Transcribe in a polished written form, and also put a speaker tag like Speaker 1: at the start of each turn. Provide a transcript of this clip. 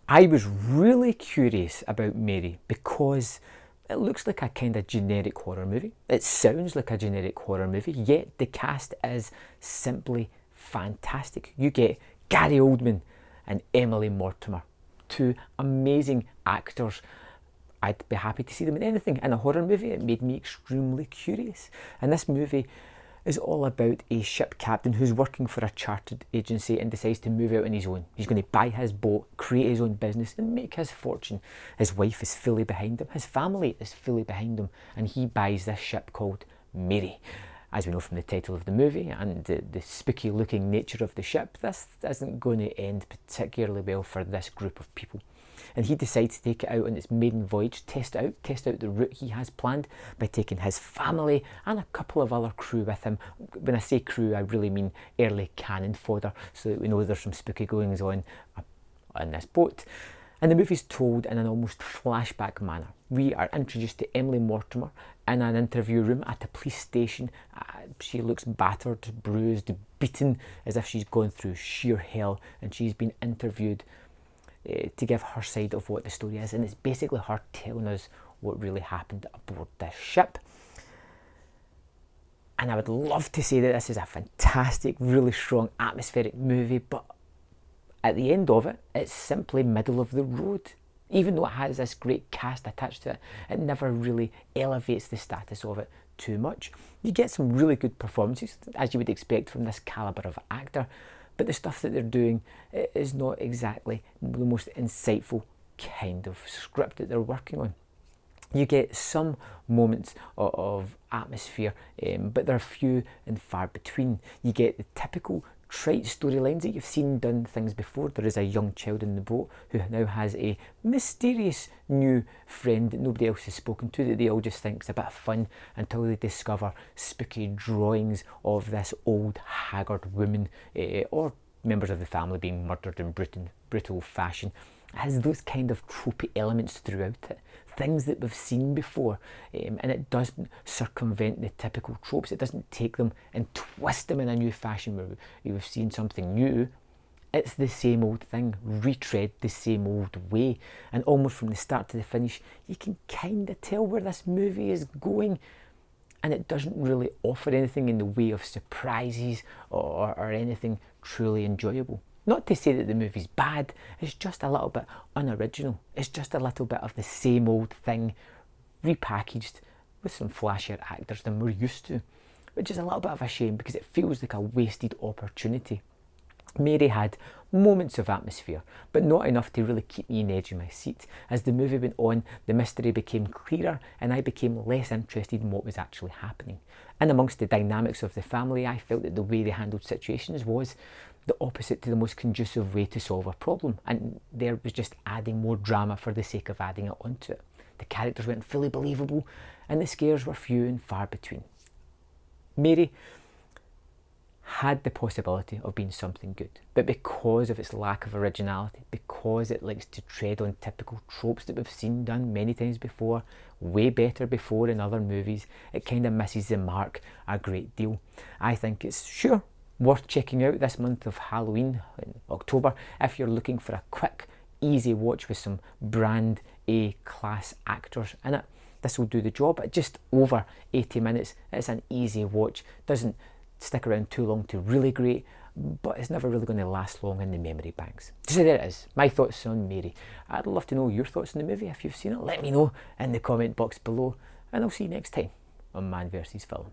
Speaker 1: I was really curious about Mary because it looks like a kind of generic horror movie. It sounds like a generic horror movie, yet the cast is simply fantastic. You get Gary Oldman and Emily Mortimer, two amazing actors. I'd be happy to see them in anything. In a horror movie, it made me extremely curious. And this movie is all about a ship captain who's working for a chartered agency and decides to move out on his own. He's going to buy his boat, create his own business, and make his fortune. His wife is fully behind him, his family is fully behind him, and he buys this ship called Mary. As we know from the title of the movie and the spooky looking nature of the ship, this isn't going to end particularly well for this group of people. And he decides to take it out on its maiden voyage, test out the route he has planned by taking his family and a couple of other crew with him. When I say crew, I really mean early cannon fodder, so that we know there's some spooky goings on this boat. And the movie's told in an almost flashback manner. We are introduced to Emily Mortimer in an interview room at a police station. She looks battered, bruised, beaten, as if she's gone through sheer hell, and she's been interviewed to give her side of what the story is, and it's basically her telling us what really happened aboard this ship. And I would love to say that this is a fantastic, really strong, atmospheric movie, but at the end of it, it's simply middle of the road. Even though it has this great cast attached to it, it never really elevates the status of it too much. You get some really good performances, as you would expect from this calibre of actor, but the stuff that they're doing is not exactly the most insightful kind of script that they're working on. You get some moments of atmosphere, but they're few and far between. You get the typical trite storylines that you've seen done things before. There is a young child in the boat who now has a mysterious new friend that nobody else has spoken to, that they all just think is a bit of fun, until they discover spooky drawings of this old haggard woman or members of the family being murdered in brutal fashion. It has those kind of tropey elements throughout it, things that we've seen before, and it doesn't circumvent the typical tropes. It doesn't take them and twist them in a new fashion where we've seen something new. It's the same old thing, retread the same old way, and almost from the start to the finish, you can kind of tell where this movie is going, and it doesn't really offer anything in the way of surprises or anything truly enjoyable. Not to say that the movie's bad, it's just a little bit unoriginal. It's just a little bit of the same old thing, repackaged with some flashier actors than we're used to, which is a little bit of a shame because it feels like a wasted opportunity. Mary had moments of atmosphere, but not enough to really keep me on the edge of my seat. As the movie went on, the mystery became clearer and I became less interested in what was actually happening. And amongst the dynamics of the family, I felt that the way they handled situations was the opposite to the most conducive way to solve a problem, and there was just adding more drama for the sake of adding it onto it. The characters weren't fully believable and the scares were few and far between. Mary had the possibility of being something good, but because of its lack of originality, because it likes to tread on typical tropes that we've seen done many times before, way better before in other movies, it kind of misses the mark a great deal. I think it's sure worth checking out this month of Halloween in October if you're looking for a quick, easy watch with some brand A class actors in it. This will do the job at just over 80 minutes. It's an easy watch, doesn't stick around too long to really great, but it's never really going to last long in the memory banks. So there it is, my thoughts on Mary. I'd love to know your thoughts on the movie. If you've seen it, let me know in the comment box below, and I'll see you next time on Man vs Film.